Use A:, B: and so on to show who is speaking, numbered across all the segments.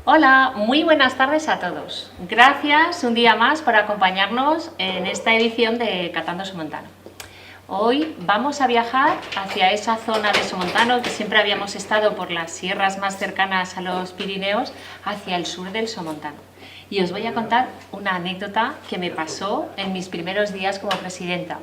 A: Hola, muy buenas tardes a todos. Gracias un día más por acompañarnos en esta edición de Catando Somontano. Hoy vamos a viajar hacia esa zona de Somontano que siempre habíamos estado por las sierras más cercanas a los Pirineos, hacia el sur del Somontano. Y os voy a contar una anécdota que me pasó en mis primeros días como presidenta.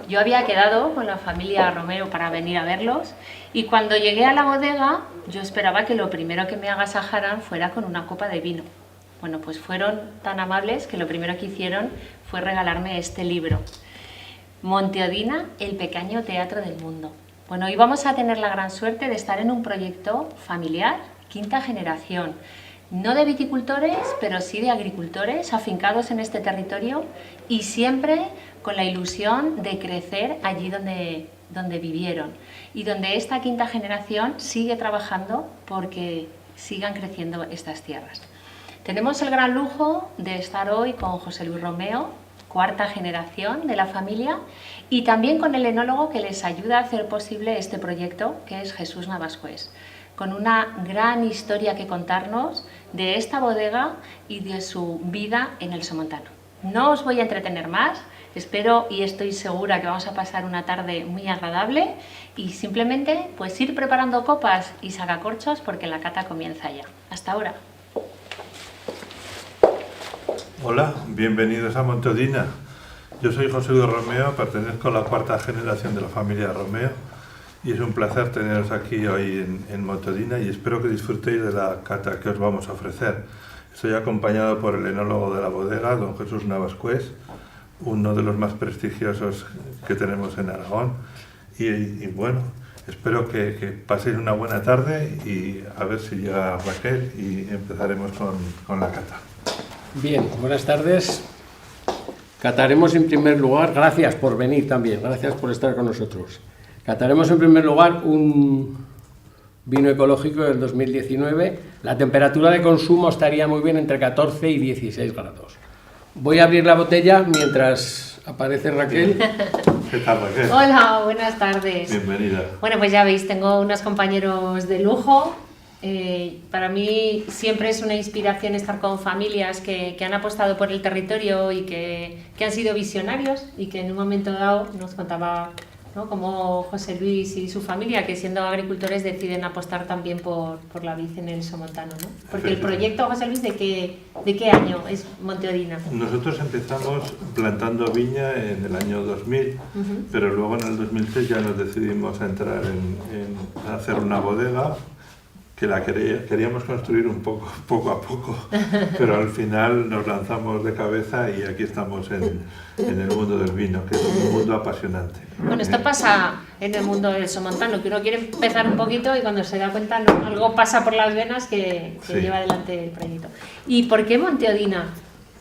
A: Yo había quedado con la familia Romero para venir a verlos y cuando llegué a la bodega yo esperaba que lo primero que me agasajaran fuera con una copa de vino. Bueno, pues fueron tan amables que lo primero que hicieron fue regalarme este libro. Monte Odina, el pequeño teatro del mundo. Bueno, hoy vamos a tener la gran suerte de estar en un proyecto familiar, quinta generación. No de viticultores, pero sí de agricultores afincados en este territorio y siempre con la ilusión de crecer allí donde vivieron y donde esta quinta generación sigue trabajando porque sigan creciendo estas tierras. Tenemos el gran lujo de estar hoy con José Luis Romeo, cuarta generación de la familia, y también con el enólogo que les ayuda a hacer posible este proyecto, que es Jesús Navascués, con una gran historia que contarnos de esta bodega y de su vida en el Somontano. No os voy a entretener más, espero y estoy segura que vamos a pasar una tarde muy agradable y simplemente pues ir preparando copas y sacacorchos porque la cata comienza ya. Hasta ahora.
B: Hola, bienvenidos a Monte Odina. Yo soy José Luis Romeo, pertenezco a la cuarta generación de la familia Romeo y es un placer teneros aquí hoy en Monte Odina y espero que disfrutéis de la cata que os vamos a ofrecer. Estoy acompañado por el enólogo de la bodega, don Jesús Navascués, uno de los más prestigiosos que tenemos en Aragón y bueno, espero que paséis una buena tarde y a ver si llega Raquel y empezaremos con la cata.
C: Bien, buenas tardes. Cataremos en primer lugar, gracias por venir también, gracias por estar con nosotros. Cataremos en primer lugar un vino ecológico del 2019. La temperatura de consumo estaría muy bien entre 14 y 16 grados. Voy a abrir la botella mientras aparece Raquel.
B: ¿Qué tal, Raquel?
A: Hola, buenas tardes.
B: Bienvenida.
A: Bueno, pues ya veis, tengo unos compañeros de lujo. Para mí siempre es una inspiración estar con familias que han apostado por el territorio y que han sido visionarios y que en un momento dado nos contaba, ¿no?, como José Luis y su familia, que siendo agricultores deciden apostar también por la vid en el Somontano, ¿no? Porque el proyecto, José Luis, ¿de qué año es Monte Odina?
B: Nosotros empezamos plantando viña en el año 2000, pero luego en el 2006 ya nos decidimos a entrar en hacer una bodega que queríamos construir un poco a poco, pero al final nos lanzamos de cabeza y aquí estamos en el mundo del vino, que es un mundo apasionante.
A: Bueno, esto pasa en el mundo del Somontano, que uno quiere empezar un poquito y cuando se da cuenta no, algo pasa por las venas que
B: Sí.
A: lleva adelante el proyecto. ¿Y por qué Monte Odina?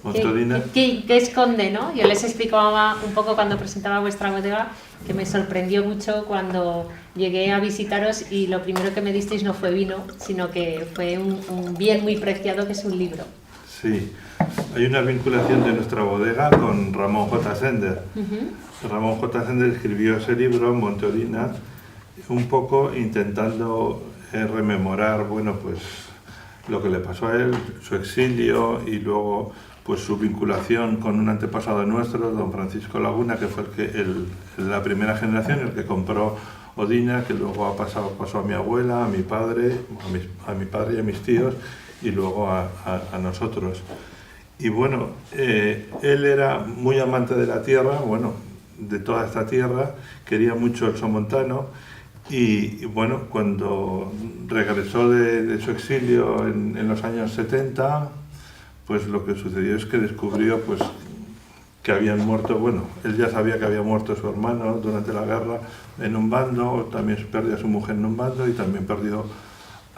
B: Monte Odina.
A: ¿Qué esconde, no? Yo les explicaba un poco cuando presentaba vuestra bodega que me sorprendió mucho cuando llegué a visitaros y lo primero que me disteis no fue vino, sino que fue un bien muy preciado que es un libro.
B: Sí, hay una vinculación de nuestra bodega con Ramón J. Sender. Ramón J. Sender escribió ese libro, Monte Odina, un poco intentando rememorar, bueno, pues lo que le pasó a él, su exilio y luego pues su vinculación con un antepasado nuestro, don Francisco Laguna, que fue la primera generación, el que compró Odina, que luego pasó a mi abuela, a mi padre y a mis tíos, y luego a nosotros. Y bueno, él era muy amante de la tierra, bueno, de toda esta tierra, quería mucho el Somontano, y bueno, cuando regresó de su exilio en los años 70, pues lo que sucedió es que descubrió pues que habían muerto, bueno, él ya sabía que había muerto su hermano durante la guerra en un bando, también perdió a su mujer en un bando y también perdió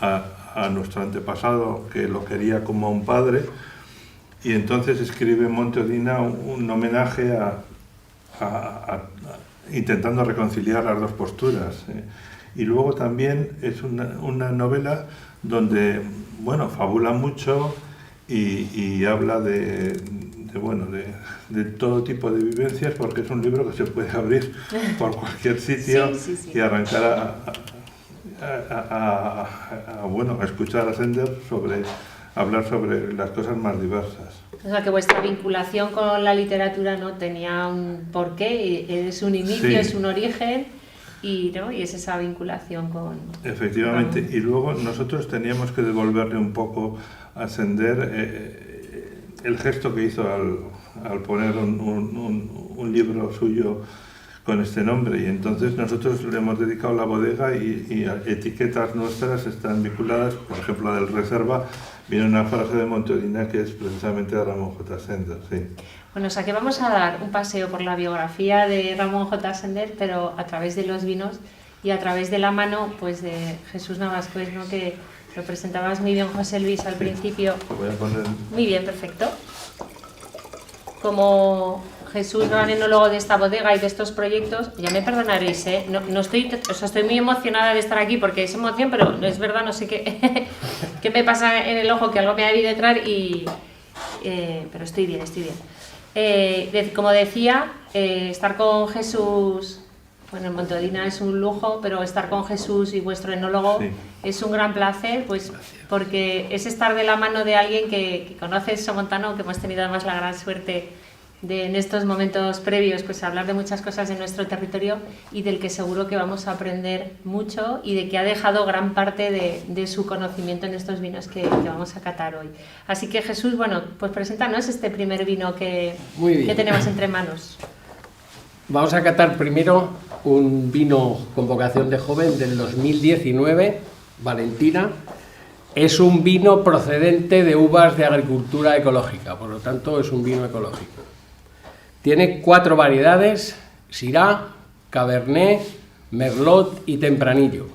B: a nuestro antepasado, que lo quería como un padre, y entonces escribe Monte Odina un homenaje intentando reconciliar las dos posturas. Y luego también es una novela donde, bueno, fabula mucho y habla de todo tipo de vivencias, porque es un libro que se puede abrir por cualquier sitio y arrancar a escuchar a Sender hablar sobre las cosas más diversas.
A: O sea, que vuestra vinculación con la literatura no tenía un porqué, es un inicio,
B: Sí.
A: es un origen, y, ¿no? Y es esa vinculación con...
B: Efectivamente, y luego nosotros teníamos que devolverle un poco a Sender el gesto que hizo al poner un libro suyo con este nombre, y entonces nosotros le hemos dedicado la bodega y etiquetas nuestras están vinculadas, por ejemplo, la del Reserva, viene una frase de Montodina que es precisamente de Ramón J. Sender, sí.
A: Bueno, o sea que vamos a dar un paseo por la biografía de Ramón J. Sender, pero a través de los vinos y a través de la mano pues de Jesús Navascués, ¿no? Que lo presentabas muy bien, José Luis, al principio.
B: Voy a poner...
A: Muy bien, perfecto. Como Jesús, gran enólogo de esta bodega y de estos proyectos, ya me perdonaréis, ¿eh? No estoy, o sea, estoy muy emocionada de estar aquí porque es emoción, pero no es verdad, no sé qué, qué me pasa en el ojo, que algo me ha debido entrar pero estoy bien, estoy bien. Como decía, estar con Jesús, bueno, en Montodina es un lujo, pero estar con Jesús y vuestro enólogo
B: Sí.
A: es un gran placer, pues porque es estar de la mano de alguien que conoce Somontano, que hemos tenido además la gran suerte de en estos momentos previos pues hablar de muchas cosas de nuestro territorio y del que seguro que vamos a aprender mucho y de que ha dejado gran parte de su conocimiento en estos vinos que vamos a catar hoy. Así que Jesús, bueno, pues preséntanos este primer vino que tenemos entre manos.
C: Vamos a catar primero un vino con vocación de joven del 2019, Valentina. Es un vino procedente de uvas de agricultura ecológica, por lo tanto es un vino ecológico. Tiene 4 variedades: Syrah, Cabernet, Merlot y Tempranillo.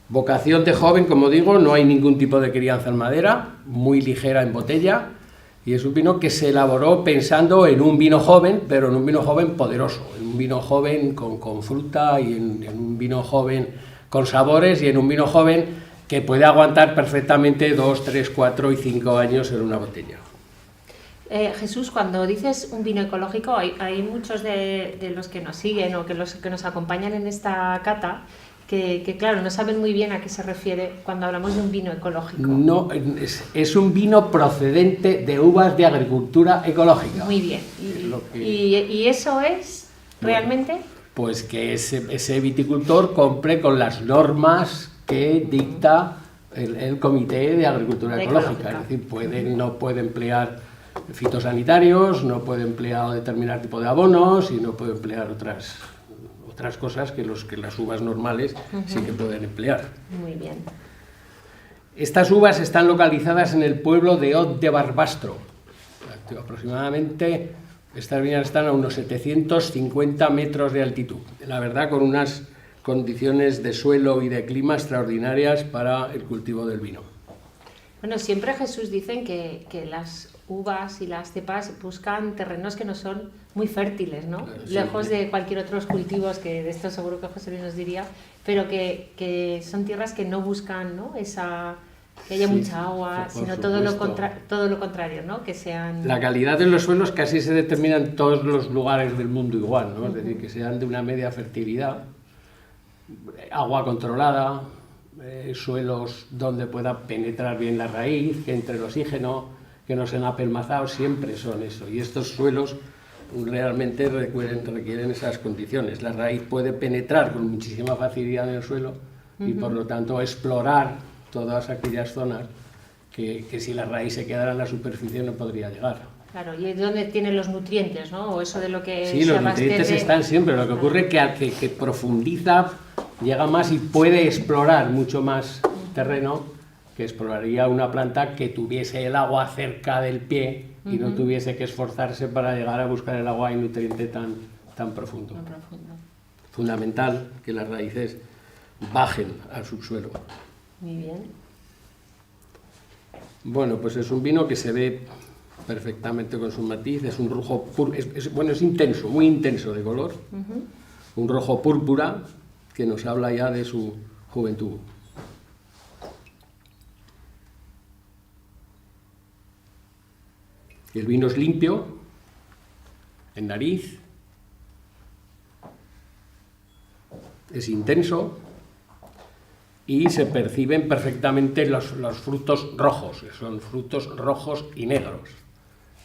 C: Vocación de joven, como digo, no hay ningún tipo de crianza en madera, muy ligera en botella, y es un vino que se elaboró pensando en un vino joven, pero en un vino joven poderoso, en un vino joven con fruta y en un vino joven con sabores y en un vino joven que puede aguantar perfectamente 2, 3, 4 y 5 años en una botella.
A: Jesús, cuando dices un vino ecológico, hay muchos de los que nos siguen o que los que nos acompañan en esta cata que claro, no saben muy bien a qué se refiere cuando hablamos de un vino ecológico.
C: No, es un vino procedente de uvas de agricultura ecológica.
A: Muy bien. ¿Y eso es realmente?
C: Bueno, pues que ese viticultor compre con las normas que dicta el Comité de Agricultura Ecológica. Es decir, no puede emplear fitosanitarios, no puede emplear determinado tipo de abonos y no puede emplear otras cosas que las uvas normales sí que pueden emplear.
A: Muy bien.
C: Estas uvas están localizadas en el pueblo de Ot de Barbastro. Aproximadamente, estas viñas están a unos 750 metros de altitud. La verdad, con unas condiciones de suelo y de clima extraordinarias para el cultivo del vino.
A: Bueno, siempre Jesús dicen que las uvas y las cepas buscan terrenos que no son muy fértiles, ¿no?
C: Claro,
A: lejos de cualquier otros cultivos, que de esto seguro que José Luis nos diría, pero que son tierras que no buscan, ¿no? Que haya mucha agua, sino todo lo contrario, ¿no? Que sean...
C: La calidad de los suelos casi se determina en todos los lugares del mundo igual, ¿no? Es decir, que sean de una media fertilidad, agua controlada, suelos donde pueda penetrar bien la raíz, que entre el oxígeno, que no sean apelmazados, siempre son eso. Y estos suelos realmente requieren esas condiciones. La raíz puede penetrar con muchísima facilidad en el suelo y por lo tanto explorar todas aquellas zonas que si la raíz se quedara en la superficie no podría llegar.
A: Claro, y es donde tienen los nutrientes, ¿no? O eso de lo que
C: sí, los nutrientes están siempre. Lo que ocurre es que profundiza, llega más y puede explorar mucho más terreno que exploraría una planta que tuviese el agua cerca del pie y no tuviese que esforzarse para llegar a buscar el agua y nutriente tan profundo. Fundamental que las raíces bajen al subsuelo.
A: Muy bien.
C: Bueno, pues es un vino que se ve perfectamente con su matiz, es un rojo es intenso, muy intenso de color, un rojo púrpura que nos habla ya de su juventud. El vino es limpio, en nariz, es intenso y se perciben perfectamente los frutos rojos, que son frutos rojos y negros.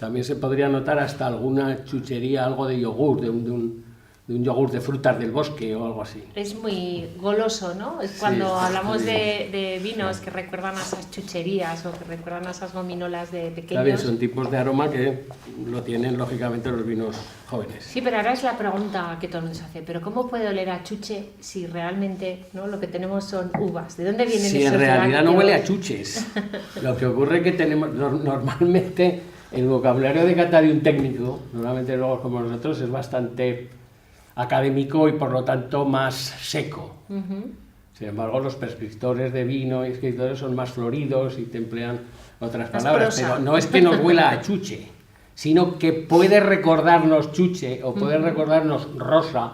C: También se podría notar hasta alguna chuchería, algo de yogur, de un yogur de frutas del bosque o algo así.
A: Es muy goloso, ¿no? Es cuando
C: Sí,
A: hablamos
C: sí.
A: de vinos que recuerdan a esas chucherías o que recuerdan a esas gominolas de pequeños.
C: Está bien, son tipos de aroma que lo tienen lógicamente los vinos jóvenes.
A: Sí, pero ahora es la pregunta que todo el mundo se hace. ¿Pero cómo puede oler a chuche si realmente, ¿no?, lo que tenemos son uvas? ¿De dónde vienen
C: Si
A: esos
C: en realidad no
A: lácteos?
C: huele a chuches. Lo que ocurre es que tenemos normalmente el vocabulario de catar de un técnico, normalmente luego como nosotros, es bastante académico y por lo tanto más seco. Sin embargo, los prescriptores de vino y escritores son más floridos y te emplean otras
A: Más
C: palabras,
A: prosa.
C: pero no es que nos huela a chuche, sino que puede recordarnos chuche o puede recordarnos rosa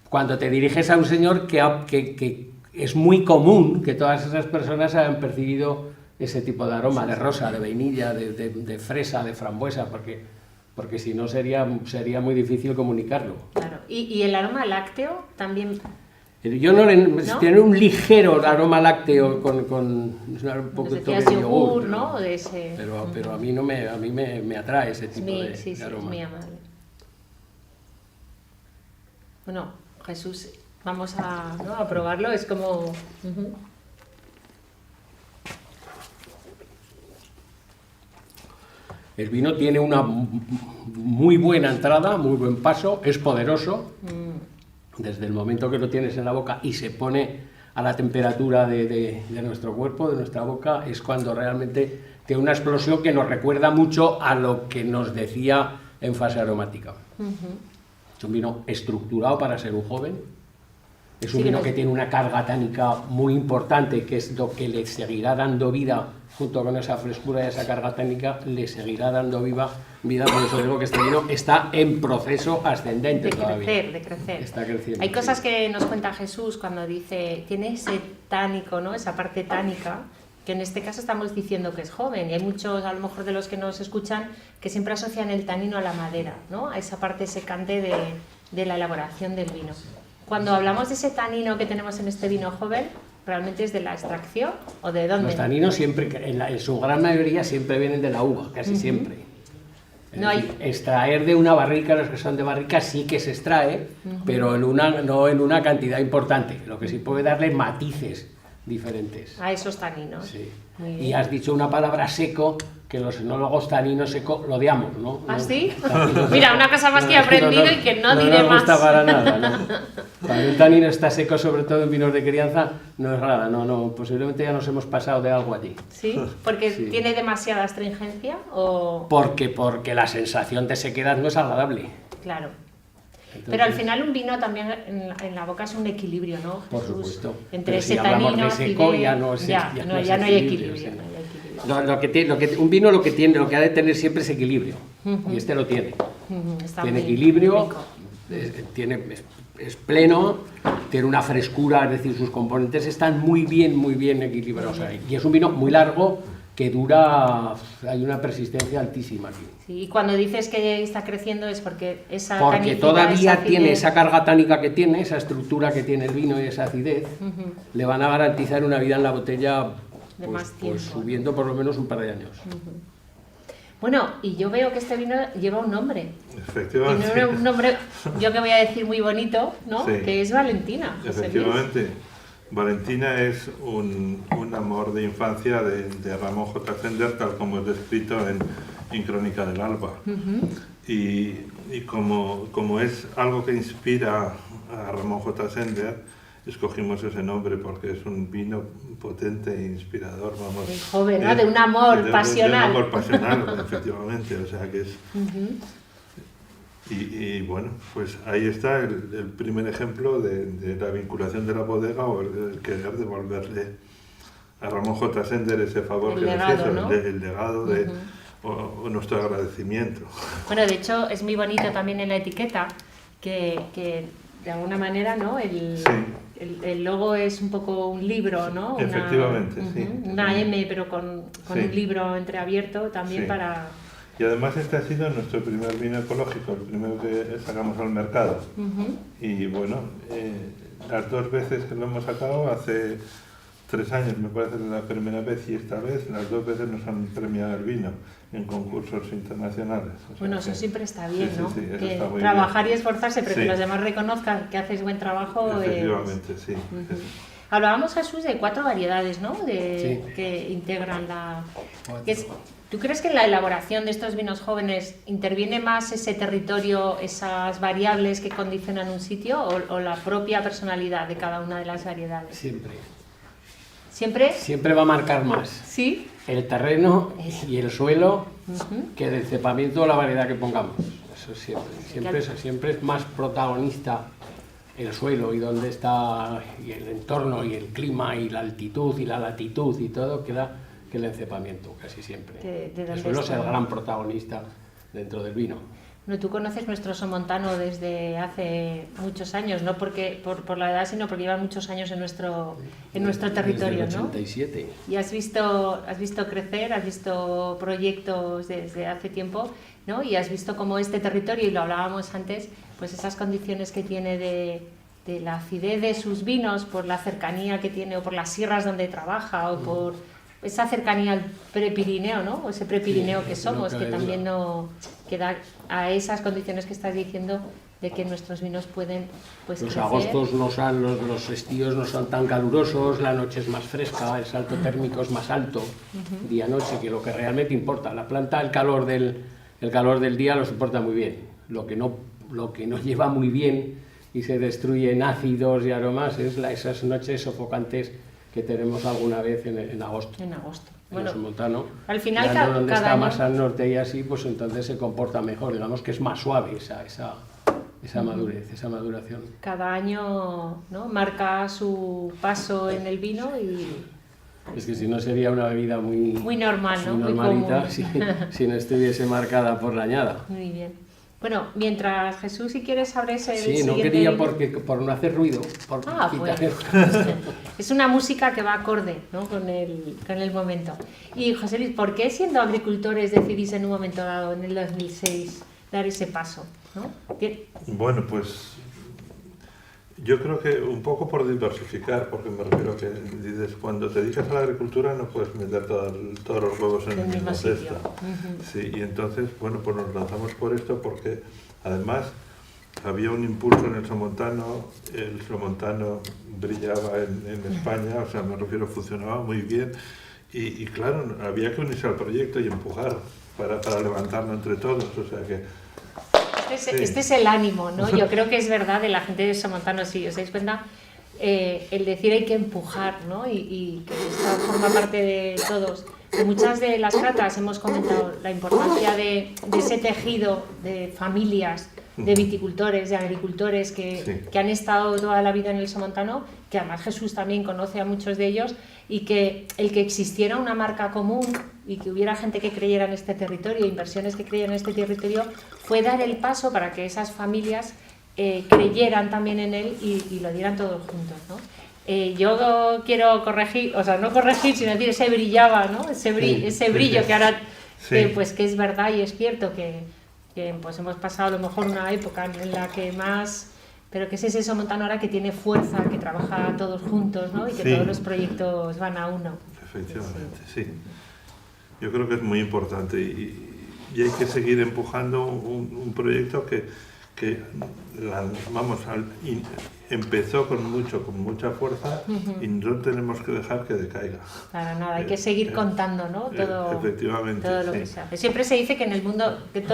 C: cuando te diriges a un señor que es muy común que todas esas personas hayan percibido ese tipo de aroma, de rosa, de vainilla, de fresa, de frambuesa, porque si no sería muy difícil comunicarlo.
A: Claro. ¿Y el aroma lácteo también?
C: Yo
A: ¿No?
C: tiene un ligero aroma lácteo con un
A: Nos
C: poquito
A: decías
C: de
A: yogur,
C: yogur,
A: ¿no? De ese...
C: pero a mí no me atrae ese tipo de
A: Sí, es
C: aroma.
A: muy amable. Bueno, Jesús, vamos a probarlo, es como...
C: El vino tiene una muy buena entrada, muy buen paso, es poderoso. Desde el momento que lo tienes en la boca y se pone a la temperatura de nuestro cuerpo, de nuestra boca, es cuando realmente tiene una explosión que nos recuerda mucho a lo que nos decía en fase aromática. Es un vino estructurado para ser un joven. Es un vino que tiene una carga tánica muy importante, que es lo que le seguirá dando vida, junto con esa frescura y esa carga tánica, le seguirá dando vida. Por eso digo que este vino está en proceso ascendente todavía.
A: De crecer.
C: Está creciendo.
A: Hay cosas que nos cuenta Jesús cuando dice, tiene ese tánico, ¿no? Esa parte tánica, que en este caso estamos diciendo que es joven. Y hay muchos, a lo mejor, de los que nos escuchan, que siempre asocian el tanino a la madera, ¿no? A esa parte secante de la elaboración del vino. Cuando hablamos de ese tanino que tenemos en este vino joven, ¿realmente es de la extracción o de dónde?
C: Los taninos siempre, en su gran mayoría, siempre vienen de la uva, casi siempre.
A: No hay...
C: Extraer de una barrica, los que son de barrica sí que se extrae, pero no en una cantidad importante, lo que sí puede darle matices diferentes.
A: A esos taninos.
C: Sí.
A: Muy bien.
C: Y has dicho una palabra seco, que los enólogos tanino seco lo odiamos, ¿no?
A: ¿Ah, sí? Mira, una cosa más que he aprendido y que no diré
C: nos gusta
A: más.
C: para nada, ¿no? Cuando un tanino está seco, sobre todo en vinos de crianza, no es nada, posiblemente ya nos hemos pasado de algo allí.
A: ¿Sí? ¿Porque
C: Sí.
A: tiene demasiada astringencia o...?
C: Porque la sensación de sequedad no es agradable.
A: Claro.
C: Entonces,
A: Pero al final un vino también en la boca es un equilibrio, ¿no,
C: por
A: Jesús?
C: supuesto.
A: Entre
C: Pero
A: ese
C: si hablamos
A: tanino,
C: de seco,
A: acidez,
C: ya no es
A: hay equilibrio.
C: sí.
A: No hay equilibrio.
C: Un vino lo que ha de tener siempre es equilibrio. Y este lo tiene.
A: Está
C: Tiene
A: muy
C: equilibrio,
A: rico.
C: es pleno, tiene una frescura, es decir, sus componentes están muy bien equilibrados ahí. Y es un vino muy largo que dura, hay una persistencia altísima aquí.
A: Sí, y cuando dices que está creciendo es porque esa
C: Porque
A: tanicidad,
C: todavía
A: esa
C: tiene
A: acidez...
C: esa carga tánica que tiene, esa estructura que tiene el vino y esa acidez, le van a garantizar una vida en la botella
A: De más tiempo, ¿no?
C: subiendo por lo menos un par de años.
A: Bueno, y yo veo que este vino lleva un nombre.
B: Efectivamente.
A: Tiene un nombre, yo que voy a decir muy bonito, ¿no?
B: Sí.
A: Que es Valentina. José Luis.
B: Efectivamente. Valentina es un amor de infancia de Ramón J. Sender, tal como es descrito en Crónica del Alba. Y como es algo que inspira a Ramón J. Sender, escogimos ese nombre porque es un vino potente e inspirador, vamos.
A: Muy joven, ¿no? De un amor pasional.
B: De un amor pasional, efectivamente, o sea que es... Y bueno, pues ahí está el primer ejemplo de la vinculación de la bodega o el querer devolverle a Ramón J. Sender ese favor
A: El
B: que
A: legado,
B: nos hizo,
A: ¿no?
B: el legado o nuestro agradecimiento.
A: Bueno, de hecho es muy bonito también en la etiqueta que de alguna manera, ¿no? El logo es un poco un libro, ¿no?
B: Efectivamente, sí.
A: Una M, pero con
B: Sí.
A: un libro entreabierto también
B: Sí.
A: para...
B: Y además este ha sido nuestro primer vino ecológico, el primero que sacamos al mercado. Y bueno, las dos veces que lo hemos sacado, hace 3 años me parece que es la primera vez, y esta vez, las 2 veces nos han premiado el vino en concursos internacionales. O sea
A: Bueno,
B: que,
A: eso siempre está bien,
B: sí,
A: ¿no?
B: sí, eso
A: que
B: está muy
A: trabajar
B: bien.
A: y esforzarse, pero
B: Sí.
A: que los demás reconozcan que haces buen trabajo.
B: Efectivamente, sí.
A: Hablábamos, Jesús, de 4 variedades, ¿no?
C: Sí.
A: Que integran la...
C: 4.
A: ¿Tú crees que en la elaboración de estos vinos jóvenes interviene más ese territorio, esas variables que condicionan un sitio, o la propia personalidad de cada una de las variedades?
C: Siempre.
A: ¿Siempre?
C: Siempre va a marcar más
A: Sí.
C: el terreno y el suelo
A: Ujú.
C: que el cepamiento o la variedad que pongamos. Eso siempre, siempre es más protagonista el suelo y dónde está, y el entorno y el clima y la altitud y la latitud y todo, que el encepamiento, casi siempre.
A: De dónde
C: el suelo es
A: está.
C: el gran protagonista dentro del vino.
A: Bueno, tú conoces nuestro somontano desde hace muchos años, no porque por la edad, sino porque llevan muchos años en nuestro territorio,
C: Desde el
A: ¿no?
C: 87.
A: Y has visto crecer, has visto proyectos desde hace tiempo, ¿no? Y has visto cómo este territorio, y lo hablábamos antes, pues esas condiciones que tiene de la acidez de sus vinos, por la cercanía que tiene, o por las sierras donde trabaja, o por esa cercanía al prepirineo, ¿no? O ese prepirineo
C: Sí,
A: que somos,
C: no
A: que
C: cabe
A: también
C: duda.
A: no queda a esas condiciones que estás diciendo de que nuestros vinos pueden, pues,
C: Los
A: crecer.
C: agostos no son, los estíos no son tan calurosos, la noche es más fresca, el salto térmico es más alto, día-noche, que lo que realmente importa. La planta, el calor del día lo soporta muy bien. Lo que no lleva muy bien y se destruye en ácidos y aromas es esas noches sofocantes que tenemos alguna vez en agosto.
A: En agosto.
C: En
A: Bueno,
C: el somontano,
A: al final
C: ya donde
A: cada
C: está
A: año...
C: más al norte y así, pues entonces se comporta mejor, digamos que es más suave esa madurez, esa maduración.
A: cada año, ¿no? Marca su paso en el vino y
C: Es que si no sería una bebida
A: muy normal, ¿no?
C: muy
A: Muy
C: normalita
A: común.
C: si no estuviese marcada por la añada.
A: Muy bien. Bueno, mientras Jesús, si quieres, abres el
C: Sí, no
A: siguiente
C: quería
A: vino.
C: por no hacer ruido, por
A: Ah,
C: quitar-
A: bueno. Es una música que va acorde, ¿no? con el momento. Y José Luis, ¿por qué siendo agricultores decidís en un momento dado, en el 2006, dar ese paso? ¿No?
B: Bueno, pues yo creo que un poco por diversificar, porque me refiero que dices, cuando te dedicas a la agricultura no puedes meter todos los huevos en el mismo
A: sitio.
B: cesto.
A: Ujú.
B: Sí, y entonces, bueno, pues nos lanzamos por esto porque además había un impulso en el somontano brillaba en España, o sea, me refiero, funcionaba muy bien y claro, había que unirse al proyecto y empujar para levantarlo entre todos, o sea que...
A: Este es el ánimo, ¿no? Yo creo que es verdad de la gente de Somontano, si os dais cuenta, el decir hay que empujar, ¿no? Y que esto forma parte de todos. En muchas de las catas hemos comentado la importancia de ese tejido de familias, de viticultores, de agricultores que han estado toda la vida en el Somontano, que además Jesús también conoce a muchos de ellos, y que el que existiera una marca común y que hubiera gente que creyera en este territorio, inversiones que creyeran en este territorio, fue dar el paso para que esas familias creyeran también en él y lo dieran todos juntos, ¿no? Yo quiero corregir, o sea, no corregir, sino decir ese brillaba, ¿no? Ese brillo que ahora, pues que es verdad y es cierto que pues hemos pasado a lo mejor una época en la que más... Pero que es ese somontano ahora que tiene fuerza, que trabaja todos juntos, ¿no? Y que todos los proyectos van a uno.
B: Efectivamente, sí. Yo creo que es muy importante y hay que seguir empujando un proyecto que empezó con mucha fuerza y no tenemos que dejar que decaiga.
A: Para nada, hay que seguir contando, ¿no?
B: Efectivamente,
A: todo lo que se hace. Siempre se dice que en el mundo, que en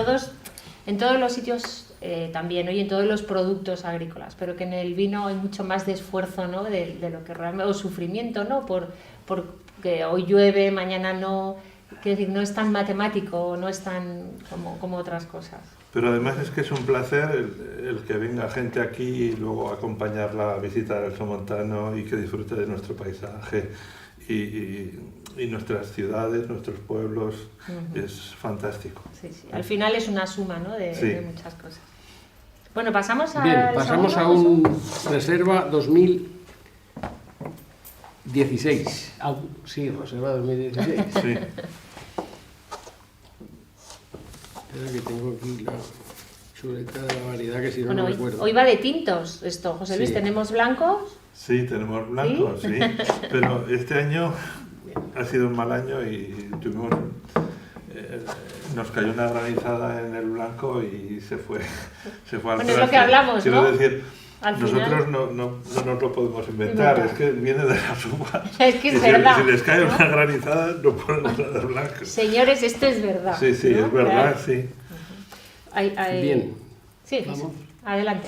A: todos los sitios también, ¿no? Y en todos los productos agrícolas, pero que en el vino hay mucho más de esfuerzo, ¿no? De lo que realmente, o sufrimiento, ¿no? Porque hoy llueve, mañana no, quiero decir, no es tan matemático, no es tan como otras cosas.
B: Pero además es que es un placer el que venga gente aquí y luego acompañarla a visitar el Somontano y que disfrute de nuestro paisaje y nuestras ciudades, nuestros pueblos. Es fantástico.
A: Sí. Al final es una suma, ¿no? de muchas cosas. Bueno, pasamos a...
C: Bien, pasamos a un Reserva 2016. Sí, Reserva 2016.
B: Sí.
C: Espera que tengo aquí la chuleta de la variedad, que si no,
A: Bueno,
C: no recuerdo.
A: hoy va de tintos esto, José Luis.
C: Sí.
A: Tenemos blancos,
B: Sí, tenemos blanco, ¿sí? Pero este año ha sido un mal año y tuvimos, nos cayó una granizada en el blanco y se fue al
A: Bueno,
B: traste.
A: es lo que hablamos,
B: Quiero
A: ¿no?
B: decir,
A: Al
B: nosotros
A: final...
B: no nos lo podemos inventar, es que viene de las uvas.
A: Es que es
B: Y
A: verdad,
B: si les cae
A: ¿no?
B: una granizada, no podemos hacer blanco.
A: Señores, esto es verdad.
B: Sí, sí,
A: ¿no?
B: es verdad,
A: Claro.
B: sí.
C: Bien.
A: Sí, Jesús,
C: Vamos.
A: adelante.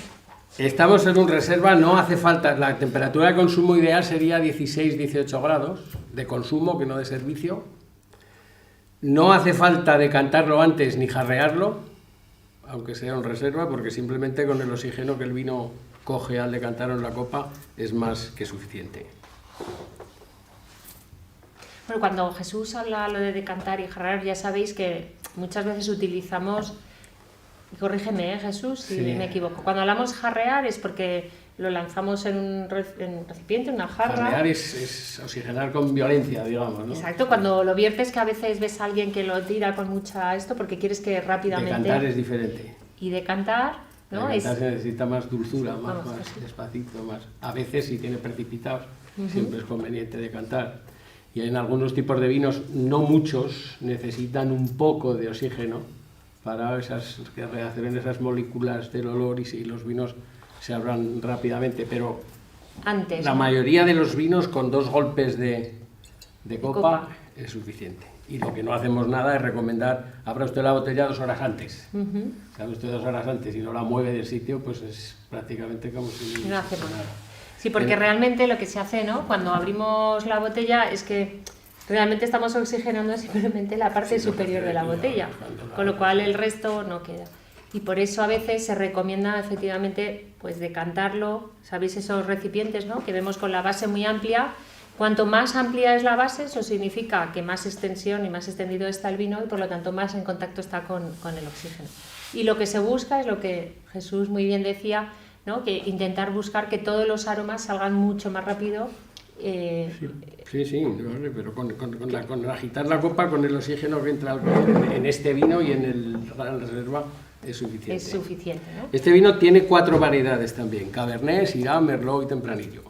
C: Estamos en un reserva, no hace falta, la temperatura de consumo ideal sería 16-18 grados de consumo, que no de servicio. No hace falta decantarlo antes ni jarrearlo, aunque sea en reserva, porque simplemente con el oxígeno que el vino coge al decantarlo en la copa es más que suficiente.
A: Bueno, cuando Jesús habla lo de decantar y jarrar, ya sabéis que muchas veces utilizamos, y corrígeme, Jesús, si
C: Sí.
A: me equivoco, cuando hablamos jarrear es porque lo lanzamos en un recipiente, una jarra.
C: Jarrear es oxigenar con violencia, digamos, ¿no?
A: Exacto, cuando lo viertes, que a veces ves a alguien que lo tira con mucha esto porque quieres que rápidamente...
C: Decantar es diferente.
A: Y decantar, ¿no?
C: Decantar se necesita más dulzura, más
A: Vamos, sí.
C: despacito, más. A veces, si tiene precipitados, siempre es conveniente decantar. Y en algunos tipos de vinos, no muchos, necesitan un poco de oxígeno para que reaccionen esas moléculas del olor y si los vinos se abran rápidamente. Pero
A: Antes.
C: la
A: ¿no?
C: mayoría de los vinos con 2 golpes de copa
A: copa.
C: es suficiente. Y lo que no hacemos nada es recomendar, abra usted la botella 2 horas antes.
A: Ujú.
C: Si abre usted 2 horas antes y no la mueve del sitio, pues es prácticamente como si
A: No hacemos
C: nada.
A: Sí, porque
C: En-
A: realmente lo que se hace, ¿no? Cuando abrimos la botella es que realmente estamos oxigenando simplemente la parte
C: Sí, la
A: superior
C: parte
A: de la
C: de aquí,
A: botella,
C: bajando la-
A: con lo cual el resto no queda. Y por eso a veces se recomienda efectivamente pues decantarlo, ¿sabéis esos recipientes, ¿no? Que vemos con la base muy amplia? Cuanto más amplia es la base, eso significa que más extensión y más extendido está el vino y por lo tanto más en contacto está con el oxígeno. Y lo que se busca es lo que Jesús muy bien decía, ¿no? Que intentar buscar que todos los aromas salgan mucho más rápido.
C: Sí, vale, pero con agitar la copa, con el oxígeno que entra en este vino y en el Gran Reserva es suficiente.
A: Es suficiente, ¿no?
C: Este vino tiene 4 variedades también, Cabernet, Syrah, Merlot y Tempranillo.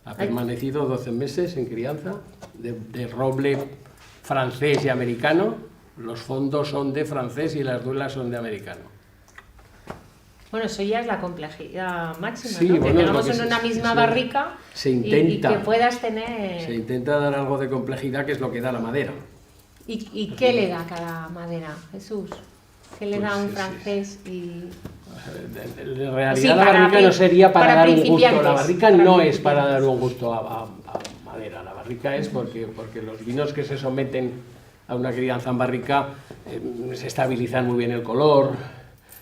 C: Ha permanecido 12 meses en crianza, de roble francés y americano. Los fondos son de francés y las duelas son de americano.
A: Bueno, eso ya es la complejidad máxima,
C: Sí,
A: ¿no? Que
C: bueno, es
A: tengamos
C: lo que
A: en una misma
C: se
A: barrica
C: se
A: y
C: intenta.
A: que puedas tener...
C: Se intenta dar algo de complejidad, que es lo que da la madera.
A: ¿Y qué le da cada madera, Jesús? ¿Qué le
C: Pues
A: da un
C: sí,
A: francés y...?
C: En realidad
A: Sí,
C: la
A: para
C: barrica no sería para dar un gusto. La
A: principiantes,
C: barrica
A: para
C: no es
A: principiantes.
C: para dar un gusto a madera. La barrica es porque los vinos que se someten a una crianza en barrica se estabilizan muy bien el color,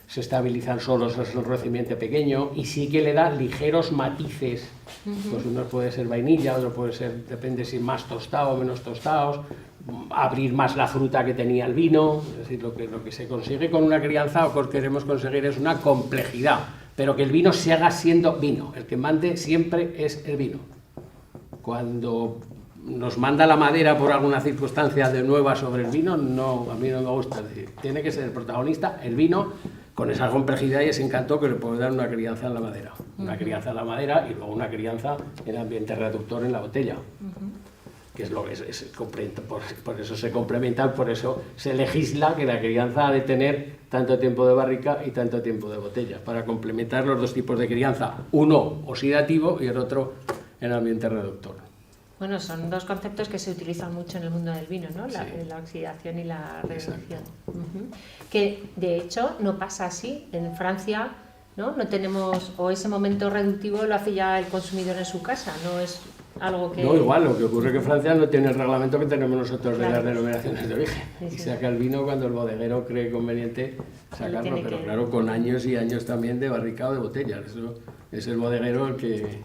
C: se estabilizan solos, es un recipiente pequeño y sí que le da ligeros matices. Pues uno puede ser vainilla, otro puede ser, depende si más tostado o menos tostados, abrir más la fruta que tenía el vino. Es decir, lo que se consigue con una crianza o que queremos conseguir es una complejidad, pero que el vino siga siendo vino. El que mande siempre es el vino. Cuando nos manda la madera por alguna circunstancia de nueva sobre el vino, no, a mí no me gusta. Es decir, tiene que ser el protagonista, el vino, con esa complejidad y ese encanto que le puede dar una crianza en la madera. Una crianza en la madera y luego una crianza en ambiente reductor en la botella. Que es lo que por eso se complementan, por eso se legisla que la crianza ha de tener tanto tiempo de barrica y tanto tiempo de botella, para complementar los dos tipos de crianza, uno oxidativo y el otro en ambiente reductor.
A: Bueno, son dos conceptos que se utilizan mucho en el mundo del vino, ¿no?
C: Sí.
A: La oxidación y la reducción.
C: Exacto.
A: Ujú. Que de hecho no pasa así. En Francia, ¿no? No tenemos, o ese momento reductivo lo hace ya el consumidor en su casa, no es algo que...
C: No, igual, lo que ocurre es que Francia no tiene el reglamento que tenemos nosotros de
A: Claro.
C: las denominaciones de origen.
A: Sí,
C: Y
A: sí.
C: saca el vino cuando el bodeguero cree conveniente sacarlo,
A: tiene
C: pero
A: que-
C: claro, con años y años también de barrica o de botella. Eso es el bodeguero el que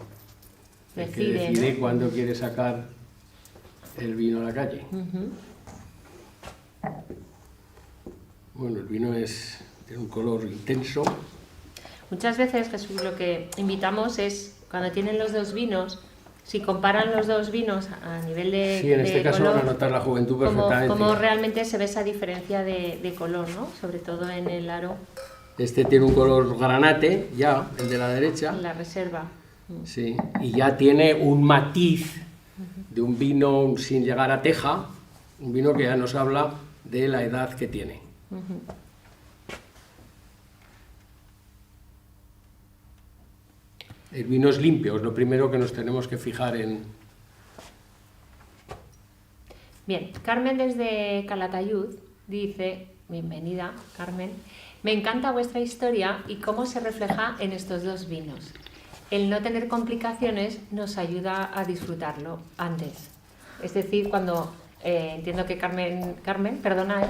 C: decide
A: ¿no?
C: cuándo quiere sacar el vino a la calle.
A: Ujú.
C: Bueno, el vino tiene un color intenso.
A: Muchas veces, Jesús, lo que invitamos es, cuando tienen los dos vinos, si comparan los dos vinos a nivel de
C: Sí, en este
A: de
C: caso
A: color,
C: van a notar la juventud perfectamente.
A: cómo realmente se ve esa diferencia de color, ¿no? Sobre todo en el aro,
C: Este tiene un color granate, ya, el de la derecha.
A: en la reserva.
C: Sí, y ya tiene un matiz de un vino sin llegar a teja, un vino que ya nos habla de la edad que tiene. El vino es limpio, es lo primero que nos tenemos que fijar en...
A: Bien, Carmen desde Calatayud dice, bienvenida Carmen, me encanta vuestra historia y cómo se refleja en estos dos vinos. El no tener complicaciones nos ayuda a disfrutarlo antes. Es decir, cuando entiendo que Carmen, perdona,